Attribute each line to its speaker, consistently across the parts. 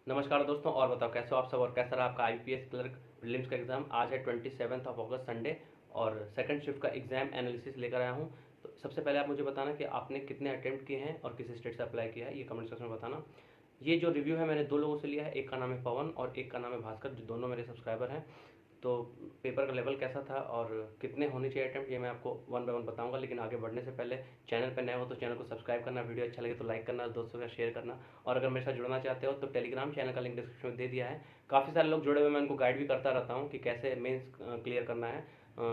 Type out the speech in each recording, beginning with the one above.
Speaker 1: नमस्कार दोस्तों, और बताओ कैसे हो आप सब और कैसा रहा आपका आईपीएस क्लर्क प्रीलिम्स का एग्जाम। आज है 27 अगस्त संडे और सेकंड शिफ्ट का एग्जाम एनालिसिस लेकर आया हूँ। तो सबसे पहले आप मुझे बताना कि आपने कितने अटेम्प्ट किए हैं और किस स्टेट से अप्लाई किया है, ये कमेंट सेक्शन में बताना। ये जो रिव्यू है मैंने दो लोगों से लिया है, एक का नाम है पवन और एक का नाम है भास्कर, जो दोनों मेरे सब्सक्राइबर हैं। तो पेपर का लेवल कैसा था और कितने होने चाहिए अटेम्प्ट, ये मैं आपको वन बाय वन बताऊंगा। लेकिन आगे बढ़ने से पहले चैनल पर नए हो तो चैनल को सब्सक्राइब करना, वीडियो अच्छा लगे तो लाइक करना, दोस्तों के साथ शेयर करना। और अगर मेरे साथ जुड़ना चाहते हो तो टेलीग्राम चैनल का लिंक डिस्क्रिप्शन में दे दिया है। काफ़ी सारे लोग जुड़े हुए, मैं उनको गाइड भी करता रहता हूँ कि कैसे मेंस क्लियर करना है।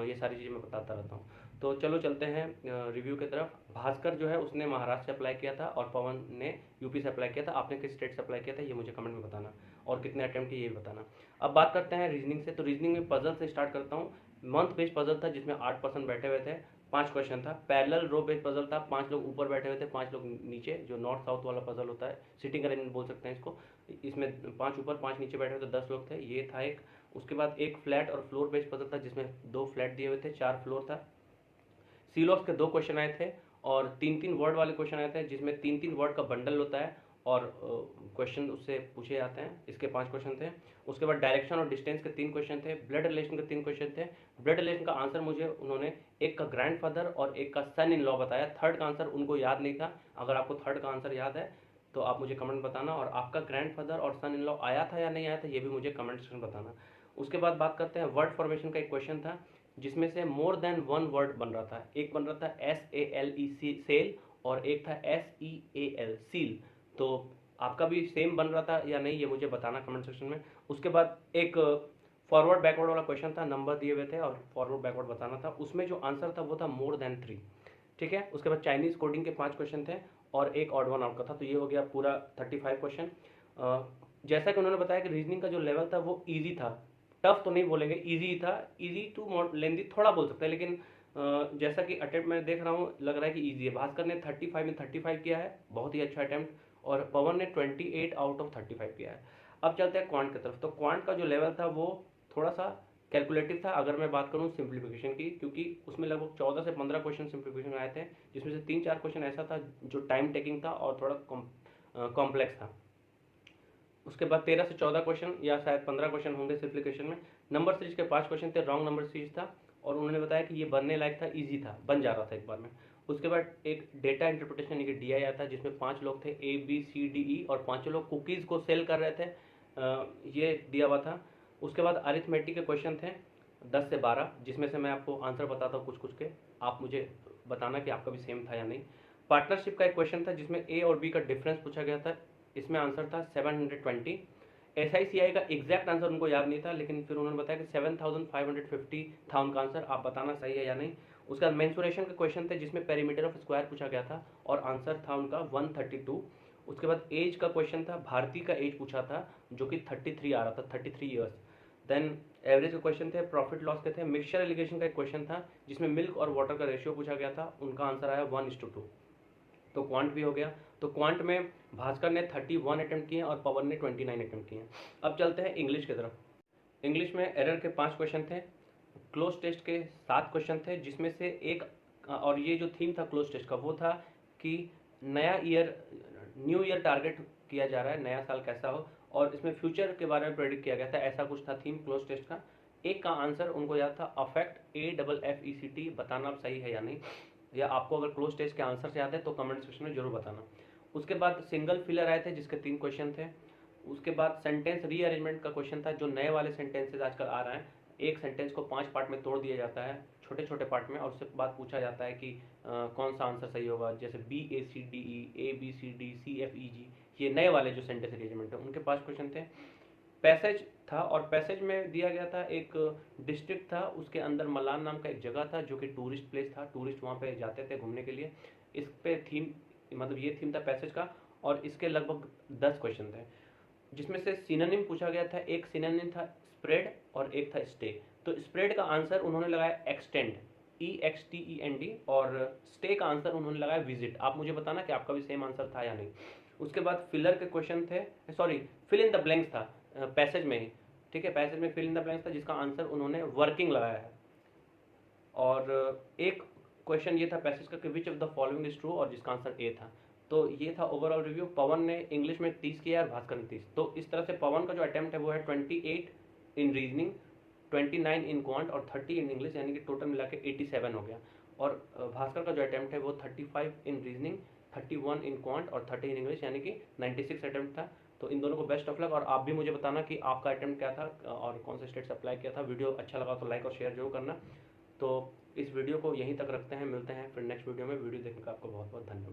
Speaker 1: ये सारी चीज़ें मैं बताता रहता हूँ। तो चलो चलते हैं रिव्यू की तरफ। भास्कर जो है उसने महाराष्ट्र से अप्लाई किया था और पवन ने यूपी से अप्लाई किया था। आपने किस स्टेट से अप्लाई किया था ये मुझे कमेंट में बताना, और कितने अटेम्प्ट किए ये भी बताना। अब बात करते हैं रीजनिंग से। तो रीजनिंग में पजल से स्टार्ट करता हूँ। मंथ बेस्ड पजल था जिसमें 8% बैठे हुए थे, 5 क्वेश्चन था। पैरेलल रो बेस्ड पजल था, 5 लोग ऊपर बैठे हुए थे, 5 लोग नीचे, जो नॉर्थ साउथ वाला पजल होता है, सिटिंग अरेंजमेंट बोल सकते हैं इसको। इसमें 5 ऊपर 5 नीचे बैठे हुए थे, 10 लोग थे, ये था एक। उसके बाद एक फ्लैट और फ्लोर बेस्ड पजल था जिसमें 2 फ्लैट दिए हुए थे, 4 फ्लोर था। सीलॉक्स के 2 क्वेश्चन आए थे और 3-3 वर्ड वाले क्वेश्चन आए थे जिसमें 3-3 वर्ड का बंडल होता है और क्वेश्चन उससे पूछे जाते हैं। इसके 5 क्वेश्चन थे। उसके बाद डायरेक्शन और डिस्टेंस के 3 क्वेश्चन थे। ब्लड रिलेशन के 3 क्वेश्चन थे। ब्लड रिलेशन का आंसर मुझे उन्होंने एक का ग्रैंडफादर और एक का सन इन लॉ बताया। थर्ड का आंसर उनको याद नहीं था। अगर आपको थर्ड का आंसर याद है तो आप मुझे कमेंट बताना, और आपका ग्रैंडफादर और सन इन लॉ आया था या नहीं आया था ये भी मुझे कमेंट सेक्शन में बताना। उसके बाद बात करते हैं वर्ड फॉर्मेशन का। एक क्वेश्चन था जिसमें से मोर देन वन वर्ड बन रहा था। एक बन रहा था SALE सेल और एक था SEAL सील। तो आपका भी सेम बन रहा था या नहीं ये मुझे बताना कमेंट सेक्शन में। उसके बाद एक फॉरवर्ड बैकवर्ड वाला क्वेश्चन था, नंबर दिए हुए थे और फॉरवर्ड बैकवर्ड बताना था। उसमें जो आंसर था वो था मोर देन 3। ठीक है। उसके बाद चाइनीज कोडिंग के 5 क्वेश्चन थे और एक ऑड वन आउट का था। तो ये हो गया पूरा 35 क्वेश्चन। जैसा कि उन्होंने बताया कि रीजनिंग का जो लेवल था वो ईजी था। टफ तो नहीं बोलेंगे, ईजी था। ईजी टू लेंदी थोड़ा बोल सकते हैं, लेकिन जैसा कि अटेम्प्ट मैं देख रहा हूँ लग रहा है कि ईजी है। भास्कर ने 35 में 35 किया है, बहुत ही अच्छा अटेम्प्ट। और पवन ने 28 आउट ऑफ 35 किया है। अब चलते हैं क्वांट की तरफ। तो क्वांट का जो लेवल था वो थोड़ा सा कैलकुलेटिव था अगर मैं बात करूं सिंप्लीफिकेशन की, क्योंकि उसमें लगभग 14 से 15 क्वेश्चन सिंप्लीफिकेशन आए थे, जिसमें से 3-4 क्वेश्चन ऐसा था जो टाइम टेकिंग था और थोड़ा कॉम्प्लेक्स था। उसके बाद 13 से 14 क्वेश्चन या शायद 15 क्वेश्चन होंगे सिंप्लीफिकेशन में। नंबर सीरीज के 5 क्वेश्चन थे, रॉन्ग नंबर सीरीज था, और उन्होंने बताया कि ये बनने लायक था, ईजी था, बन जा रहा था एक बार में। उसके बाद एक डेटा इंटरप्रिटेशन यानी कि DI आता है जिसमें 5 लोग थे, ABCDE, और 5 लोग कुकीज़ को सेल कर रहे थे। ये दिया हुआ था। उसके बाद अरिथमेटिक के क्वेश्चन थे 10 से 12, जिसमें से मैं आपको आंसर बताता हूँ कुछ कुछ के, आप मुझे बताना कि आपका भी सेम था या नहीं। पार्टनरशिप का एक क्वेश्चन था जिसमें A और B का डिफरेंस पूछा गया था। इसमें आंसर था 720। SICI का एग्जैक्ट आंसर उनको याद नहीं था, लेकिन फिर उन्होंने बताया कि 7550 था उनका आंसर। आप बताना सही है या नहीं। उसका मेंसुरेशन का क्वेश्चन था जिसमें पेरीमीटर ऑफ स्क्वायर पूछा गया था और आंसर था उनका 132। उसके बाद एज का क्वेश्चन था, भारती का एज पूछा था जो कि 33 आ रहा था, 33 ईयर्स। देन एवरेज के क्वेश्चन थे, प्रॉफिट लॉस के थे। मिक्सचर एलिगेशन का एक क्वेश्चन था जिसमें मिल्क और वाटर का रेशियो पूछा गया था, उनका आंसर आया 1:2। तो क्वांट भी हो गया। तो क्वांट में भास्कर ने 31 अटेम्प्ट किए और पवन ने 29 अटेम्प्ट किए। अब चलते हैं इंग्लिश की तरफ। इंग्लिश में एरर के 5 क्वेश्चन थे, क्लोज टेस्ट के 7 क्वेश्चन थे, जिसमें से एक, और ये जो थीम था क्लोज टेस्ट का वो था कि नया ईयर, न्यू ईयर टारगेट किया जा रहा है, नया साल कैसा हो, और इसमें फ्यूचर के बारे में प्रेडिक्ट किया गया था, ऐसा कुछ था थीम क्लोज टेस्ट का। एक का आंसर उनको याद था अफेक्ट, AFFECT, बताना आप सही है या नहीं, या आपको अगर क्लोज टेस्ट के आंसर से याद है तो कमेंट सेक्शन में जरूर बताना। उसके बाद सिंगल फिलर आए थे जिसके 3 क्वेश्चन थे। उसके बाद सेंटेंस रीअरेंजमेंट का क्वेश्चन था, जो नए वाले सेंटेंसेज आजकल आ रहे हैं, एक सेंटेंस को 5 पार्ट में तोड़ दिया जाता है, छोटे छोटे पार्ट में, और उससे बाद पूछा जाता है कि कौन सा आंसर सही होगा, जैसे BACDE, ABCD, CFEG, ये नए वाले जो सेंटेंस अरेंजमेंट है उनके 5 क्वेश्चन थे। पैसेज था, और पैसेज में दिया गया था एक डिस्ट्रिक्ट था, उसके अंदर मलान नाम का एक जगह था जो कि टूरिस्ट प्लेस था, टूरिस्ट वहाँ पे जाते थे घूमने के लिए। इस पे थीम, मतलब ये थीम था पैसेज का, और इसके लगभग 10 क्वेश्चन थे, जिसमें से सिनोनिम पूछा गया था। एक सिनोनिम था स्प्रेड और एक था स्टे। तो स्प्रेड का आंसर उन्होंने लगाया एक्सटेंड, EXTEND, और स्टे का आंसर उन्होंने लगाया विजिट। आप मुझे बताना कि आपका भी सेम आंसर था या नहीं। उसके बाद फिलर के क्वेश्चन थे, sorry, fill in the blanks था पैसेज में ही। ठीक है, पैसेज में फिल इन द ब्लैंक्स था जिसका आंसर उन्होंने वर्किंग लगाया है। और एक क्वेश्चन ये था पैसेज का कि which of the following is true, और जिसका आंसर ए था। तो ये था ओवरऑल रिव्यू। पवन ने इंग्लिश में 30 किया और भास्कर ने 30। तो इस तरह से पवन का जो अटेम्प्ट है वो है 28 इन रीजनिंग, 29 इन क्वांट और 30 इन इंग्लिश, यानी कि टोटल मिला के 87 हो गया। और भास्कर का जो अटेम्प्ट है वो 35 इन रीजनिंग, 31 इन क्वांट और 30 इन इंग्लिश, यानी कि 96 अटेम्प्ट था। तो इन दोनों को बेस्ट ऑफ लक। और आप भी मुझे बताना कि आपका अटेम्प्ट क्या था और कौन से स्टेट से अप्लाई किया था। वीडियो अच्छा लगा तो लाइक और शेयर जरूर करना। तो इस वीडियो को यहीं तक रखते हैं, मिलते हैं फिर नेक्स्ट वीडियो में। वीडियो देखने का आपको बहुत बहुत धन्यवाद।